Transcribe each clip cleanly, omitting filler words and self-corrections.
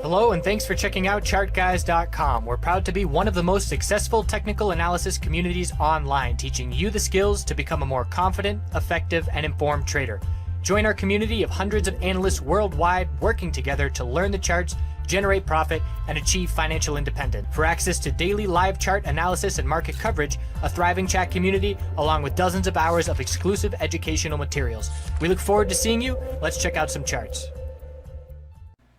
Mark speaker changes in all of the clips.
Speaker 1: Hello and thanks for checking out ChartGuys.com. We're proud to be one of the most successful technical analysis communities online, teaching you the skills to become a more confident, effective, and informed trader. Join our community of hundreds of analysts worldwide working together to learn the charts, generate profit, and achieve financial independence. For access to daily live chart analysis and market coverage, a thriving chat community, along with dozens of hours of exclusive educational materials. We look forward to seeing you. Let's check out some charts.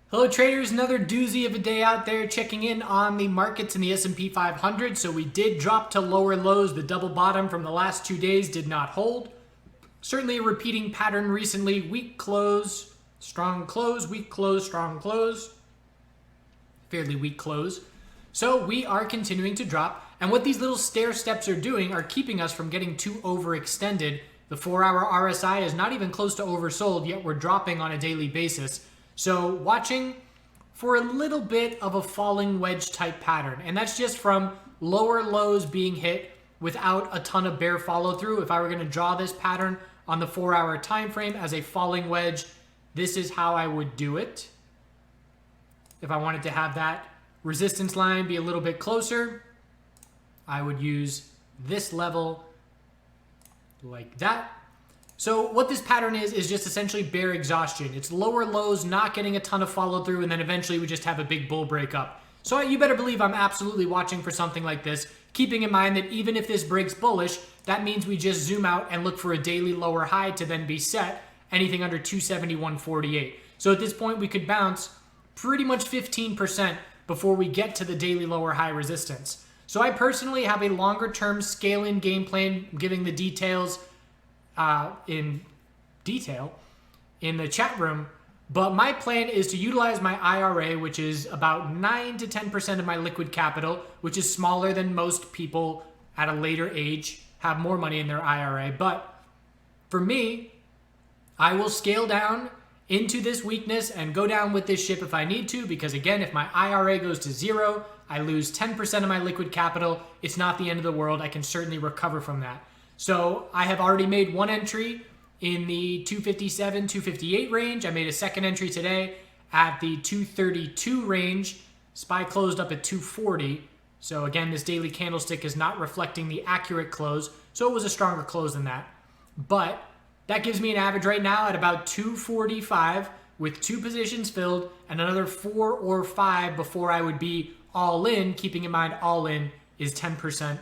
Speaker 1: Hello traders, another doozy of a day out there, checking in on the markets in the S&P 500. So we did drop to lower lows. The double bottom from the last 2 days did not hold. Certainly a repeating pattern recently. Weak close, strong close, weak close, strong close. Fairly weak close. So we are continuing to drop. And what these little stair steps are doing are keeping us from getting too overextended. The 4-hour RSI is not even close to oversold, yet we're dropping on a daily basis. So watching for a little bit of a falling wedge type pattern. And that's just from lower lows being hit without a ton of bear follow through. If I were going to draw this pattern on the 4-hour time frame as a falling wedge, this is how I would do it. If I wanted to have that resistance line be a little bit closer, I would use this level like that. So what this pattern is just essentially bear exhaustion. It's lower lows, not getting a ton of follow through, and then eventually we just have a big bull break up. So you better believe I'm absolutely watching for something like this, keeping in mind that even if this breaks bullish, that means we just zoom out and look for a daily lower high to then be set, anything under 271.48. So at this point we could bounce pretty much 15% before we get to the daily lower high resistance. So I personally have a longer term scale-in game plan, giving the details in detail in the chat room, but my plan is to utilize my IRA, which is about 9 to 10% of my liquid capital, which is smaller than most people at a later age have more money in their IRA. But for me, I will scale down into this weakness and go down with this ship if I need to, because again, if my IRA goes to zero, I lose 10% of my liquid capital. It's not the end of the world. I can certainly recover from that. So I have already made one entry in the 257, 258 range. I made a second entry today at the 232 range. SPY closed up at 240. So again, this daily candlestick is not reflecting the accurate close. So it was a stronger close than that. But that gives me an average right now at about 245 with 2 positions filled and another 4 or 5 before I would be all in, keeping in mind all in is 10%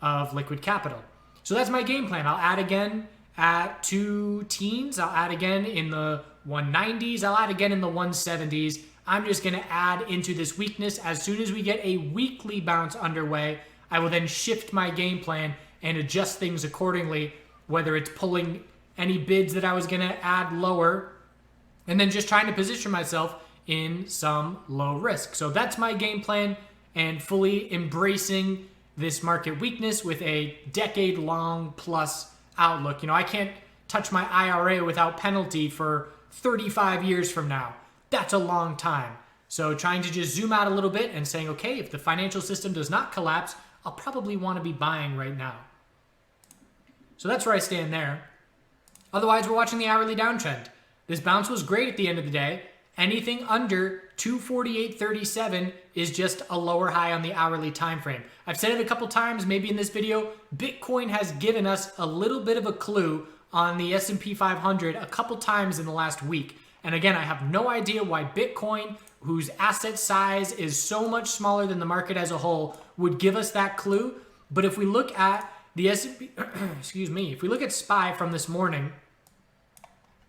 Speaker 1: of liquid capital. So that's my game plan. I'll add again at 2 teens. I'll add again in the 190s. I'll add again in the 170s. I'm just going to add into this weakness. As soon as we get a weekly bounce underway, I will then shift my game plan and adjust things accordingly, whether it's pulling any bids that I was going to add lower, and then just trying to position myself in some low risk. So that's my game plan, and fully embracing this market weakness with a decade-long plus outlook. You know, I can't touch my IRA without penalty for 35 years from now. That's a long time. So trying to just zoom out a little bit and saying, okay, if the financial system does not collapse, I'll probably want to be buying right now. So that's where I stand there. Otherwise, we're watching the hourly downtrend. This bounce was great at the end of the day. Anything under 248.37 is just a lower high on the hourly time frame. I've said it a couple times, maybe in this video, Bitcoin has given us a little bit of a clue on the S&P 500 a couple times in the last week. And again, I have no idea why Bitcoin, whose asset size is so much smaller than the market as a whole, would give us that clue. But if we look at the S&P, excuse me, if we look at SPY from this morning,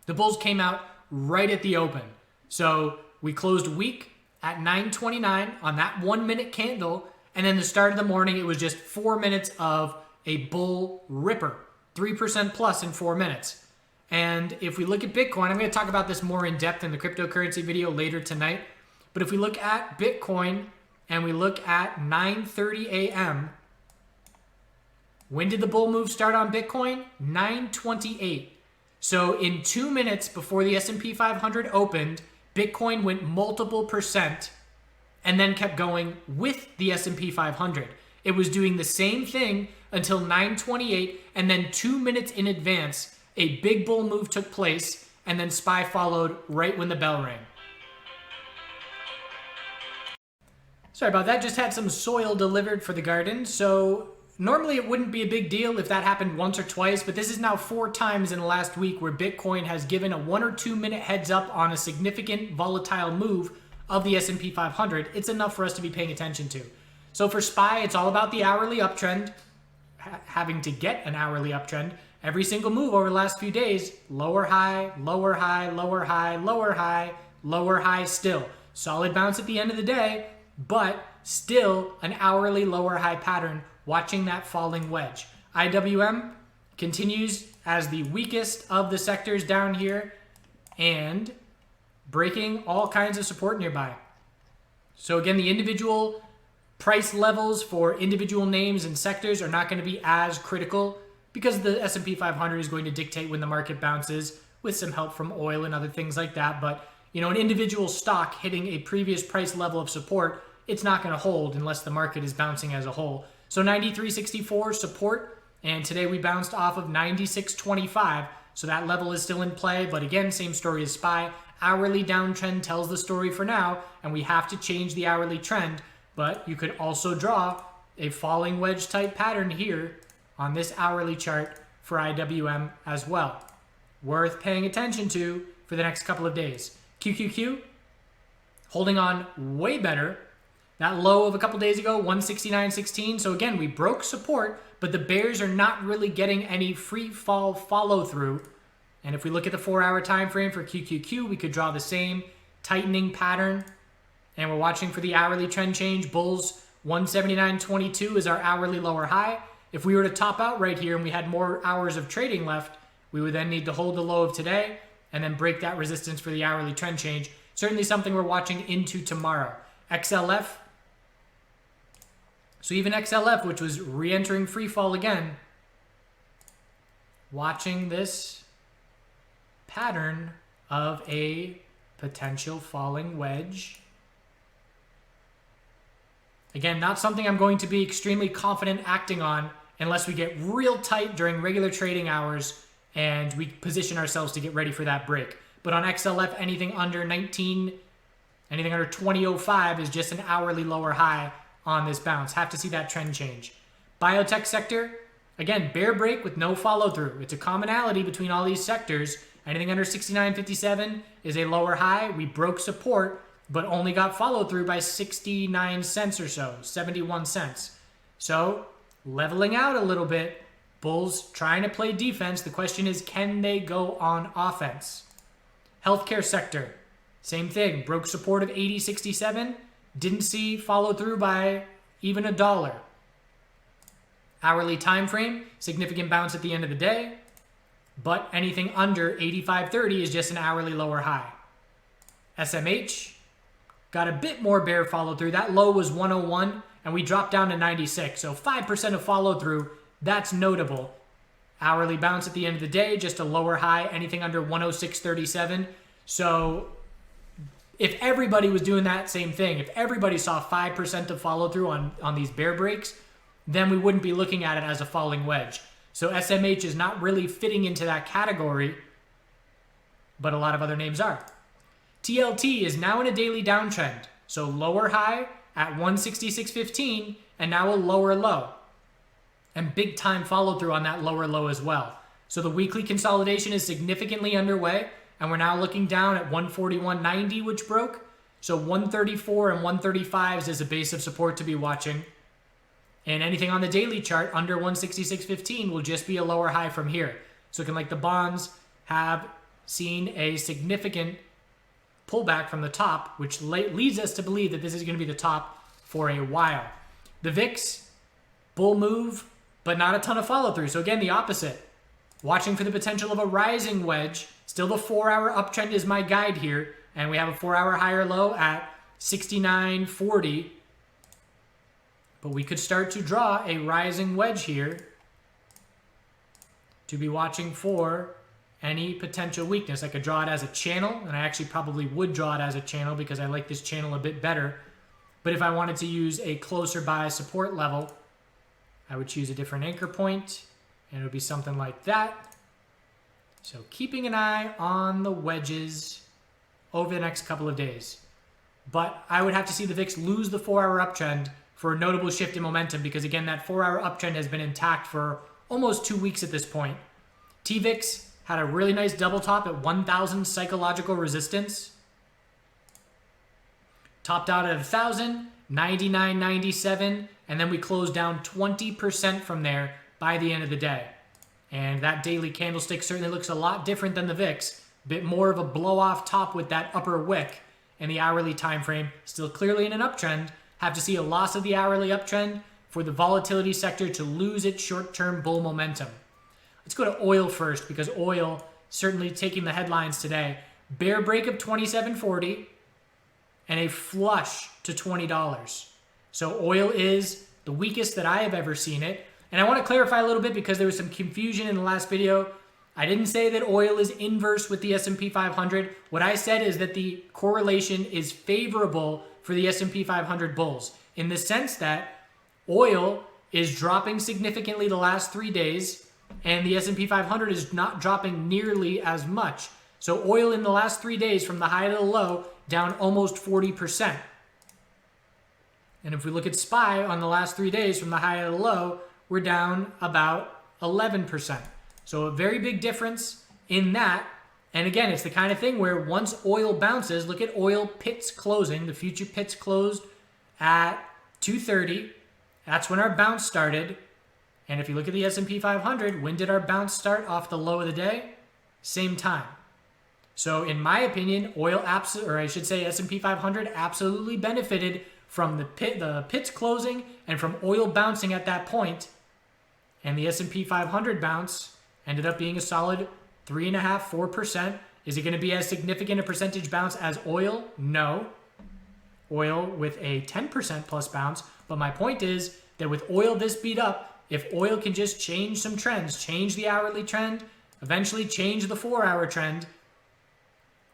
Speaker 1: the bulls came out right at the open. So we closed weak at 9:29 on that 1 minute candle. And then the start of the morning, it was just 4 minutes of a bull ripper, 3% plus in 4 minutes. And if we look at Bitcoin, I'm going to talk about this more in depth in the cryptocurrency video later tonight. But if we look at Bitcoin and we look at 9:30 a.m., when did the bull move start on Bitcoin? 9:28. So in 2 minutes before the S&P 500 opened, Bitcoin went multiple percent and then kept going with the S&P 500. It was doing the same thing until 9:28, and then 2 minutes in advance, a big bull move took place, and then SPY followed right when the bell rang. Sorry about that, just had some soil delivered for the garden. So normally it wouldn't be a big deal if that happened once or twice, but this is now 4 times in the last week where Bitcoin has given a 1 or 2 minute heads up on a significant volatile move of the S&P 500. It's enough for us to be paying attention to. So for SPY, it's all about the hourly uptrend, having to get an hourly uptrend. Every single move over the last few days, lower high, lower high, lower high, lower high, lower high still. Solid bounce at the end of the day, but still an hourly lower high pattern, watching that falling wedge. IWM continues as the weakest of the sectors down here and breaking all kinds of support nearby. So again, the individual price levels for individual names and sectors are not going to be as critical because the S&P 500 is going to dictate when the market bounces with some help from oil and other things like that. But, you know, an individual stock hitting a previous price level of support, it's not going to hold unless the market is bouncing as a whole. So 93.64 support, and today we bounced off of 96.25, so that level is still in play. But again, same story as SPY. Hourly downtrend tells the story for now, and we have to change the hourly trend. But you could also draw a falling wedge type pattern here on this hourly chart for IWM as well. Worth paying attention to for the next couple of days. QQQ holding on way better. That low of a couple days ago, 169.16. So again, we broke support, but the bears are not really getting any free fall follow through. And if we look at the 4-hour time frame for QQQ, we could draw the same tightening pattern. And we're watching for the hourly trend change. Bulls 179.22 is our hourly lower high. If we were to top out right here and we had more hours of trading left, we would then need to hold the low of today and then break that resistance for the hourly trend change. Certainly something we're watching into tomorrow. XLF. So even XLF, which was re-entering free fall again, watching this pattern of a potential falling wedge. Again, not something I'm going to be extremely confident acting on unless we get real tight during regular trading hours and we position ourselves to get ready for that break. But on XLF, anything under 19, anything under 20.05 is just an hourly lower high on this bounce. Have to see that trend change. Biotech sector, again, bear break with no follow through. It's a commonality between all these sectors. Anything under 69.57 is a lower high. We broke support, but only got follow through by 69 cents or so, 71 cents. So leveling out a little bit, bulls trying to play defense. The question is, can they go on offense? Healthcare sector, same thing. Broke support of 80.67. Didn't see follow through by even $1. Hourly time frame, significant bounce at the end of the day. But anything under 85.30 is just an hourly lower high. SMH got a bit more bear follow through. That low was 101 and we dropped down to 96. So 5% of follow through, that's notable. Hourly bounce at the end of the day, just a lower high, anything under 106.37. So if everybody was doing that same thing, if everybody saw 5% of follow through on these bear breaks, then we wouldn't be looking at it as a falling wedge. So SMH is not really fitting into that category, but a lot of other names are. TLT is now in a daily downtrend. So lower high at 166.15 and now a lower low. And big time follow through on that lower low as well. So the weekly consolidation is significantly underway and we're now looking down at 141.90, which broke. So 134 and 135s is a base of support to be watching. And anything on the daily chart under 166.15 will just be a lower high from here. So looking like the bonds have seen a significant pullback from the top, which leads us to believe that this is going to be the top for a while. The VIX, bull move, but not a ton of follow through. So again, the opposite. Watching for the potential of a rising wedge. Still the 4-hour uptrend is my guide here. And we have a 4-hour higher low at 69.40. But we could start to draw a rising wedge here to be watching for any potential weakness. I could draw it as a channel, and I actually probably would draw it as a channel because I like this channel a bit better. But if I wanted to use a closer by support level, I would choose a different anchor point, and it would be something like that. So keeping an eye on the wedges over the next couple of days. But I would have to see the VIX lose the 4-hour uptrend for a notable shift in momentum because, again, that 4-hour uptrend has been intact for almost 2 weeks at this point. TVIX had a really nice double top at 1,000 psychological resistance. Topped out at 1,000, 99.97, and then we closed down 20% from there by the end of the day. And that daily candlestick certainly looks a lot different than the VIX. A bit more of a blow-off top with that upper wick in the hourly time frame. Still clearly in an uptrend. Have to see a loss of the hourly uptrend for the volatility sector to lose its short-term bull momentum. Let's go to oil first because oil certainly taking the headlines today. Bear break of 27.40 and a flush to $20. So oil is the weakest that I have ever seen it. And I want to clarify a little bit because there was some confusion in the last video. I didn't say that oil is inverse with the S&P 500. What I said is that the correlation is favorable for the S&P 500 bulls in the sense that oil is dropping significantly the last 3 days and the S&P 500 is not dropping nearly as much. So oil in the last 3 days from the high to the low down almost 40%. And if we look at SPY on the last 3 days from the high to the low, we're down about 11%. So a very big difference in that. And again, it's the kind of thing where once oil bounces, look at oil pits closing. The future pits closed at 230. That's when our bounce started. And if you look at the S&P 500, when did our bounce start off the low of the day? Same time. So in my opinion, oil S&P 500 absolutely benefited from the pits closing and from oil bouncing at that point. And the S&P 500 bounce ended up being a solid 3.5–4%. Is it going to be as significant a percentage bounce as oil? No. Oil with a 10% plus bounce. But my point is that with oil this beat up, if oil can just change some trends, change the hourly trend, eventually change the 4-hour trend,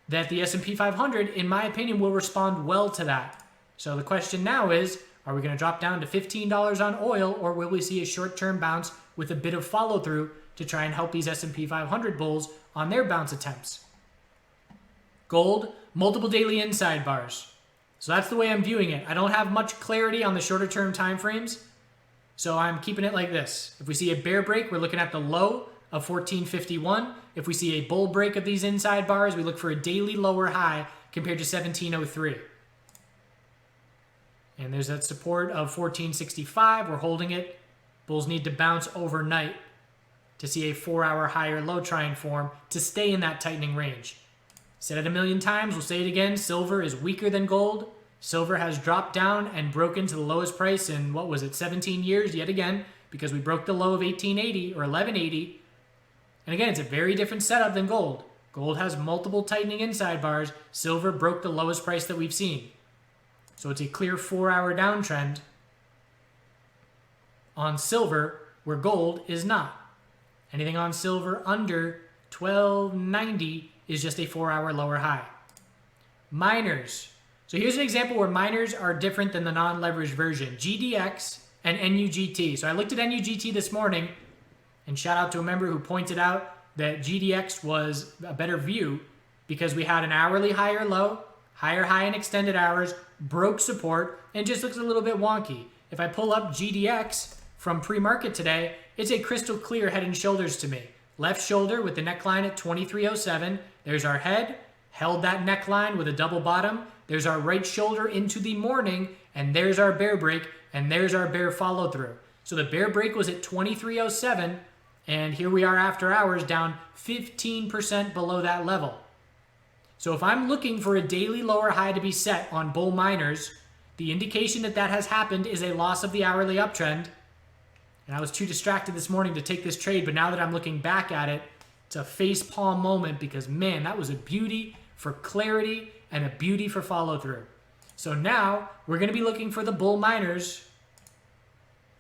Speaker 1: that the S&P 500, in my opinion, will respond well to that. So the question now is, are we going to drop down to $15 on oil, or will we see a short-term bounce with a bit of follow-through to try and help these S&P 500 bulls on their bounce attempts? Gold, multiple daily inside bars. So that's the way I'm viewing it. I don't have much clarity on the shorter-term time frames, so I'm keeping it like this. If we see a bear break, we're looking at the low of 1451. If we see a bull break of these inside bars, we look for a daily lower high compared to 1703. And there's that support of 1465. We're holding it. Bulls need to bounce overnight to see a 4-hour higher low try and form to stay in that tightening range. Said it a million times, we'll say it again. Silver is weaker than gold. Silver has dropped down and broken to the lowest price in, 17 years yet again, because we broke the low of 1880 or 1180. And again, it's a very different setup than gold. Gold has multiple tightening inside bars. Silver broke the lowest price that we've seen. So it's a clear 4-hour downtrend on silver where gold is not. Anything on silver under 1290 is just a 4-hour lower high. Miners. So here's an example where miners are different than the non-leveraged version. GDX and NUGT. So I looked at NUGT this morning, and shout out to a member who pointed out that GDX was a better view because we had an hourly higher low, higher high in extended hours, broke support, and just looks a little bit wonky. If I pull up GDX from pre-market today, it's a crystal clear head and shoulders to me. Left shoulder with the neckline at 2307. There's our head, held that neckline with a double bottom. There's our right shoulder into the morning, and there's our bear break, and there's our bear follow through. So the bear break was at 2307, and here we are after hours down 15% below that level. So if I'm looking for a daily lower high to be set on bull miners, the indication that that has happened is a loss of the hourly uptrend. And I was too distracted this morning to take this trade, but now that I'm looking back at it, it's a face palm moment because, man, that was a beauty for clarity and a beauty for follow through. So now we're going to be looking for the bull miners.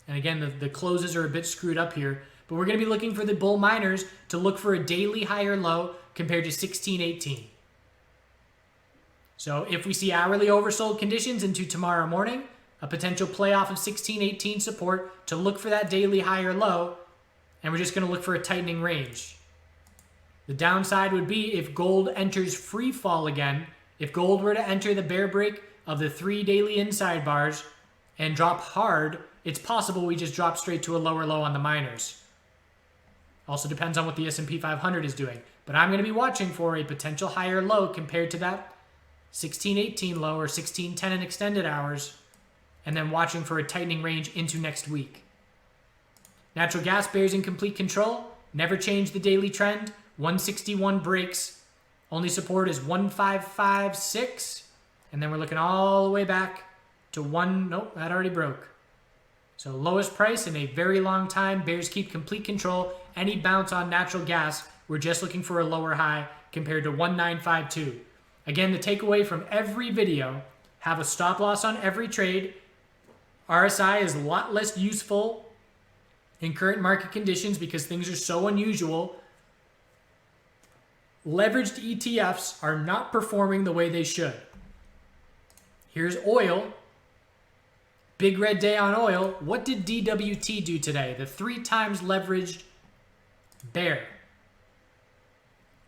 Speaker 1: And again, the closes are a bit screwed up here, but we're going to be looking for the bull miners to look for a daily higher low compared to 1618. So if we see hourly oversold conditions into tomorrow morning, a potential playoff of 1618 support to look for that daily higher low, and we're just going to look for a tightening range. The downside would be if gold enters free fall again If gold were to enter the bear break of the 3 daily inside bars and drop hard, it's possible we just drop straight to a lower low on the miners. Also depends on what the S&P 500 is doing. But I'm going to be watching for a potential higher low compared to that 1618 low or 1610 in extended hours, and then watching for a tightening range into next week. Natural gas bears in complete control. Never changed the daily trend. 161 breaks. Only support is 1556. And then we're looking all the way back to nope, that already broke. So lowest price in a very long time. Bears keep complete control. Any bounce on natural gas, we're just looking for a lower high compared to 1952. Again, the takeaway from every video, have a stop loss on every trade. RSI is a lot less useful in current market conditions because things are so unusual. Leveraged ETFs are not performing the way they should. Here's oil. Big red day on oil. What did DWT do today? The 3 times leveraged bear.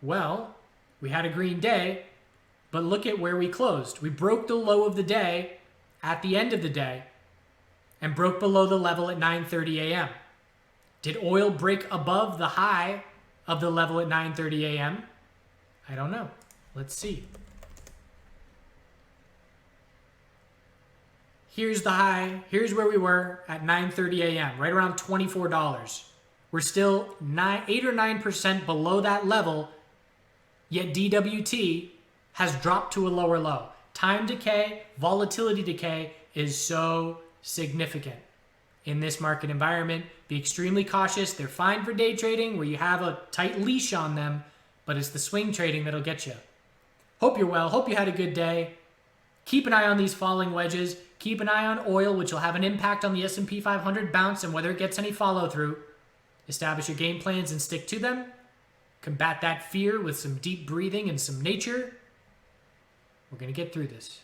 Speaker 1: Well, we had a green day, but look at where we closed. We broke the low of the day at the end of the day and broke below the level at 9:30 a.m. Did oil break above the high of the level at 9:30 a.m.? I don't know. Let's see. Here's the high. Here's where we were at 9:30 a.m., right around $24. We're still 8 or 9% below that level, yet DWT has dropped to a lower low. Time decay, volatility decay is so significant in this market environment. Be extremely cautious. They're fine for day trading where you have a tight leash on them, but it's the swing trading that'll get you. Hope you're well. Hope you had a good day. Keep an eye on these falling wedges. Keep an eye on oil, which will have an impact on the S&P 500 bounce and whether it gets any follow through. Establish your game plans and stick to them. Combat that fear with some deep breathing and some nature. We're going to get through this.